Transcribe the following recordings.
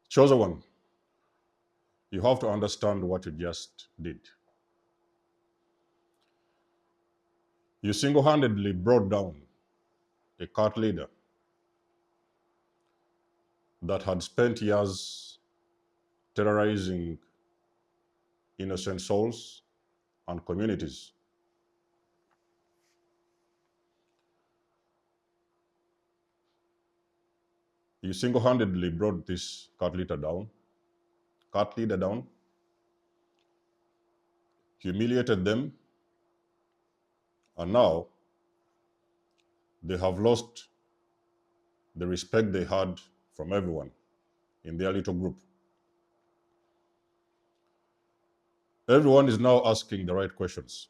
Chosen one, you have to understand what you just did. You single-handedly brought down a cult leader that had spent years terrorizing innocent souls and communities. You single-handedly brought this cult leader down, humiliated them, and now they have lost the respect they had from everyone in their little group. Everyone is now asking the right questions.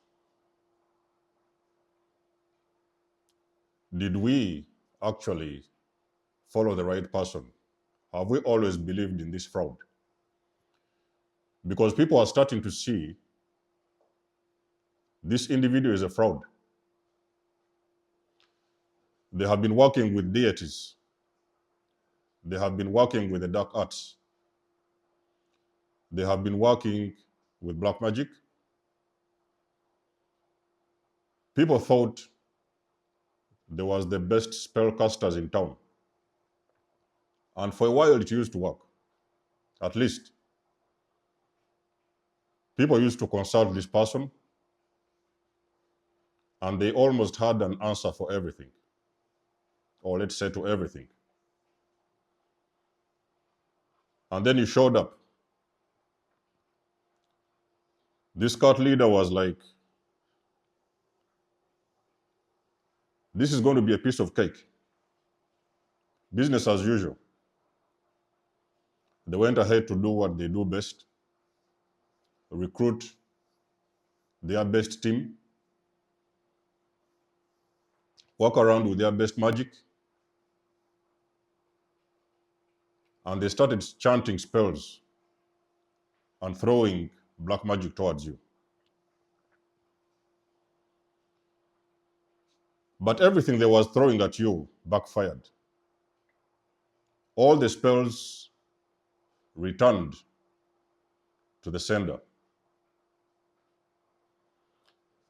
Did we actually follow the right person? Have we always believed in this fraud? Because people are starting to see this individual is a fraud. They have been working with deities. They have been working with the dark arts. They have been working with black magic. People thought they was the best spellcasters in town. And for a while it used to work. At least people used to consult this person and they almost had an answer for everything. Or let's say to everything. And then he showed up. This cult leader was like, this is going to be a piece of cake. Business as usual. They went ahead to do what they do best, recruit their best team, walk around with their best magic, and they started chanting spells and throwing black magic towards you. But everything they was throwing at you backfired. All the spells returned to the sender.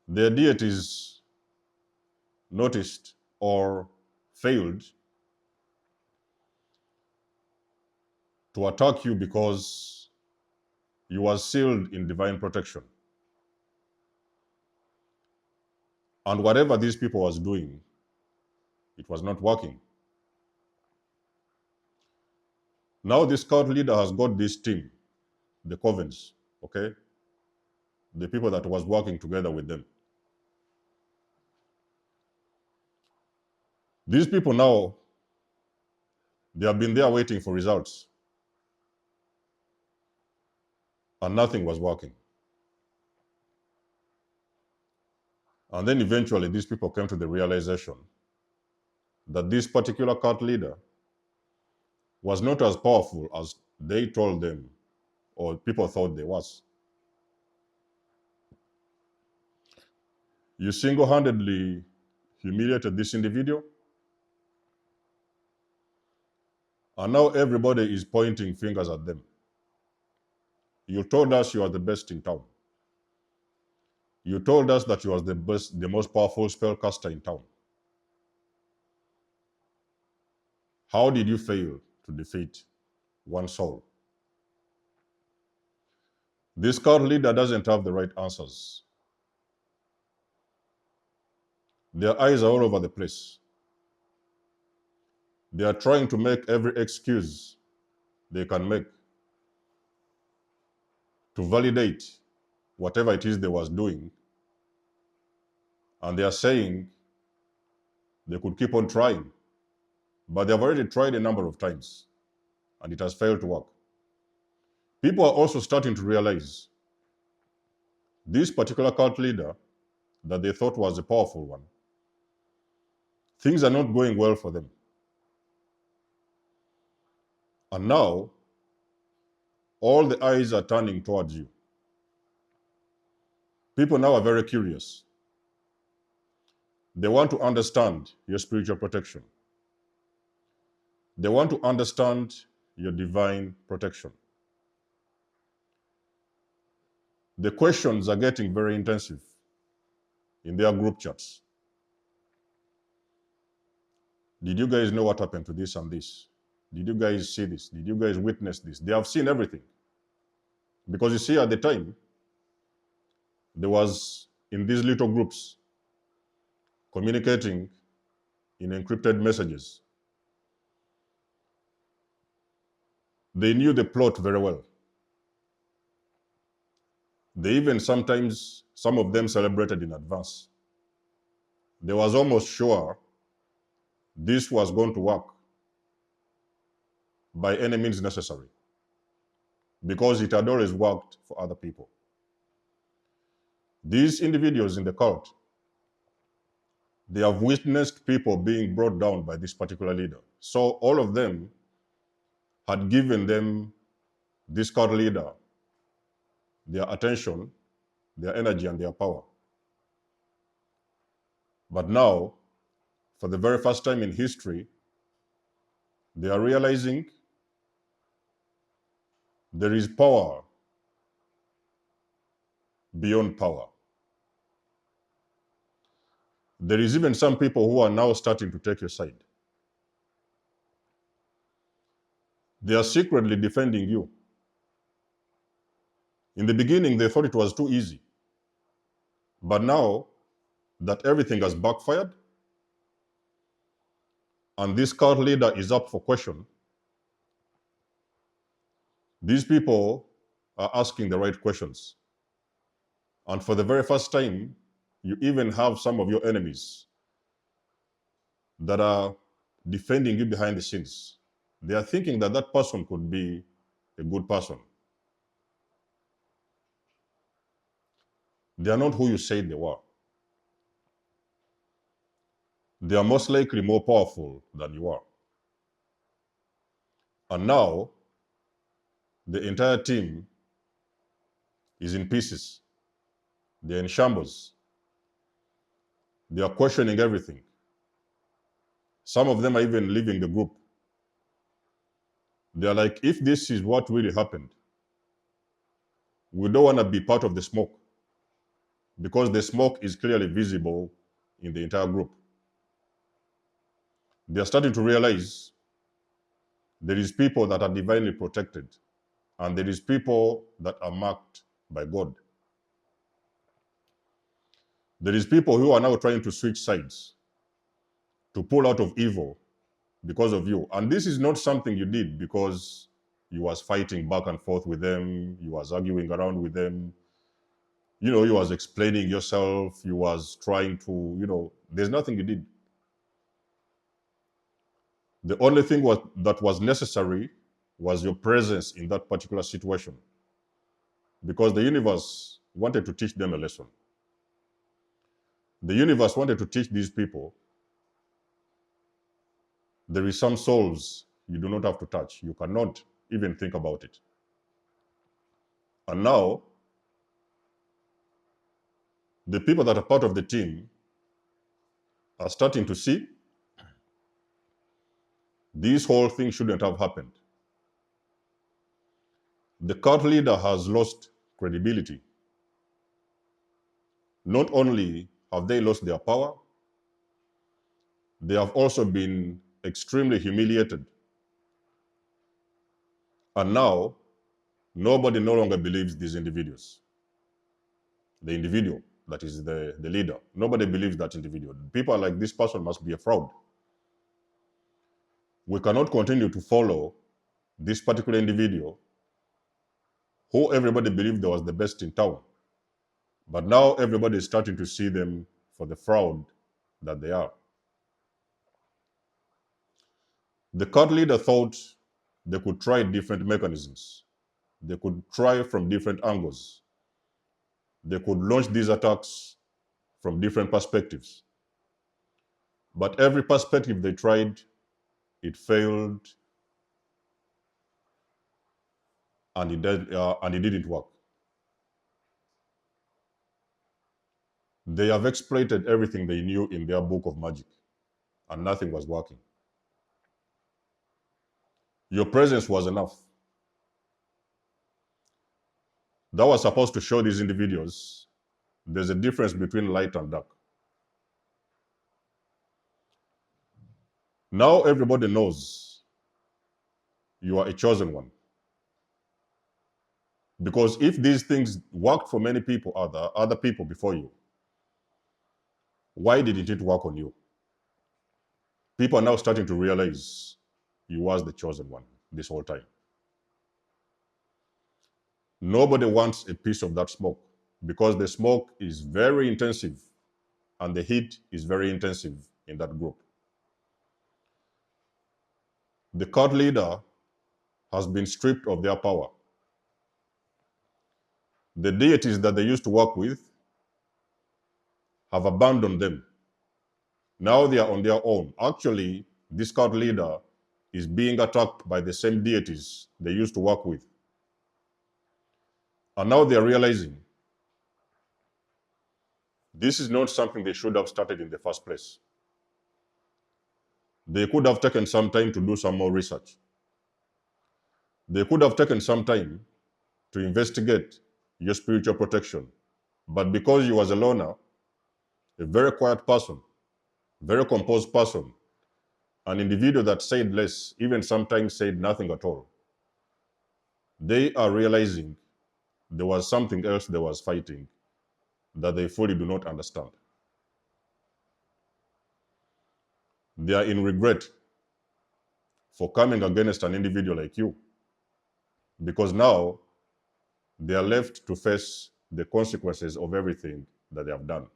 Their deities noticed or failed to attack you because you were sealed in divine protection. And whatever these people was doing, it was not working. Now this cult leader has got this team, the covens, okay? The people that was working together with them. These people now, they have been there waiting for results. And nothing was working. And then eventually these people came to the realization that this particular cult leader was not as powerful as they told them or people thought they was. You single-handedly humiliated this individual, and now everybody is pointing fingers at them. You told us you are the best in town. You told us that you are the most powerful spellcaster in town. How did you fail to defeat one soul? This cult leader doesn't have the right answers. Their eyes are all over the place. They are trying to make every excuse they can make to validate whatever it is they was doing. And they are saying they could keep on trying. But they have already tried a number of times and it has failed to work. People are also starting to realize this particular cult leader that they thought was a powerful one, things are not going well for them. And now, all the eyes are turning towards you. People now are very curious. They want to understand your spiritual protection. They want to understand your divine protection. The questions are getting very intensive in their group chats. Did you guys know what happened to this and this? Did you guys see this? Did you guys witness this? They have seen everything. Because you see, at the time, there was in these little groups communicating in encrypted messages. They knew the plot very well. They even sometimes, some of them celebrated in advance. They was almost sure this was going to work by any means necessary because it had always worked for other people. These individuals in the cult, they have witnessed people being brought down by this particular leader. So all of them had given them, this cult leader, their attention, their energy, and their power. But now, for the very first time in history, they are realizing there is power beyond power. There is even some people who are now starting to take your side. They are secretly defending you. In the beginning, they thought it was too easy. But now that everything has backfired, and this cult leader is up for question, these people are asking the right questions. And for the very first time, you even have some of your enemies that are defending you behind the scenes. They are thinking that that person could be a good person. They are not who you say they were. They are most likely more powerful than you are. And now, the entire team is in pieces. They're in shambles. They are questioning everything. Some of them are even leaving the group. They're like, if this is what really happened, we don't want to be part of the smoke because the smoke is clearly visible in the entire group. They're starting to realize there is people that are divinely protected and there is people that are marked by God. There is people who are now trying to switch sides, to pull out of evil because of you. And this is not something you did because you was fighting back and forth with them, you was arguing around with them, you was explaining yourself, you was trying to, there's nothing you did. The only thing that was necessary was your presence in that particular situation because the universe wanted to teach them a lesson. The universe wanted to teach these people there is some souls you do not have to touch. You cannot even think about it. And now, the people that are part of the team are starting to see this whole thing shouldn't have happened. The cult leader has lost credibility. Not only have they lost their power, they have also been extremely humiliated. And now, nobody no longer believes these individuals. The individual that is the leader. Nobody believes that individual. People are like, this person must be a fraud. We cannot continue to follow this particular individual who everybody believed was the best in town. But now everybody is starting to see them for the fraud that they are. The cult leader thought they could try different mechanisms. They could try from different angles. They could launch these attacks from different perspectives. But every perspective they tried, it failed, and it didn't work. They have exploited everything they knew in their book of magic, and nothing was working. Your presence was enough. That was supposed to show these individuals there's a difference between light and dark. Now everybody knows you are a chosen one. Because if these things worked for many people, other people before you, why didn't it work on you? People are now starting to realize you was the chosen one this whole time. Nobody wants a piece of that smoke because the smoke is very intensive and the heat is very intensive in that group. The cult leader has been stripped of their power. The deities that they used to work with have abandoned them. Now they are on their own. Actually, this cult leader is being attacked by the same deities they used to work with. And now they are realizing this is not something they should have started in the first place. They could have taken some time to do some more research. They could have taken some time to investigate your spiritual protection. But because you was a loner, a very quiet person, very composed person, an individual that said less, even sometimes said nothing at all, they are realizing there was something else they was fighting that they fully do not understand. They are in regret for coming against an individual like you, because now they are left to face the consequences of everything that they have done.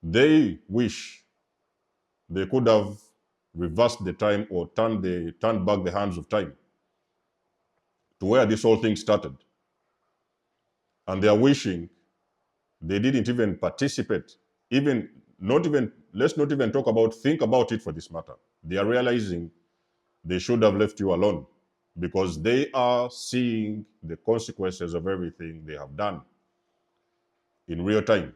They wish they could have reversed the time or turned back the hands of time to where this whole thing started. And they are wishing they didn't even participate, let's not even think about it for this matter. They are realizing they should have left you alone because they are seeing the consequences of everything they have done in real time.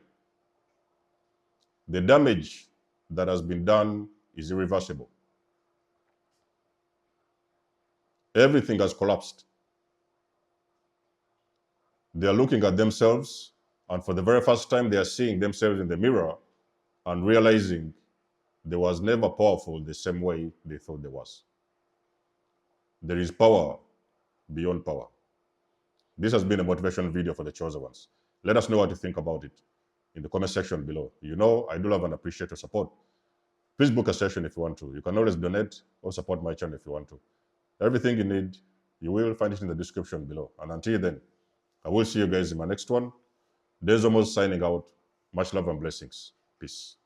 The damage that has been done is irreversible. Everything has collapsed. They are looking at themselves, and for the very first time, they are seeing themselves in the mirror and realizing they was never powerful the same way they thought there was. There is power beyond power. This has been a motivational video for the chosen ones. Let us know what you think about it in the comment section below. You know, I do love and appreciate your support. Please book a session if you want to. You can always donate or support my channel if you want to. Everything you need, you will find it in the description below. And until then, I will see you guys in my next one. There's almost signing out. Much love and blessings. Peace.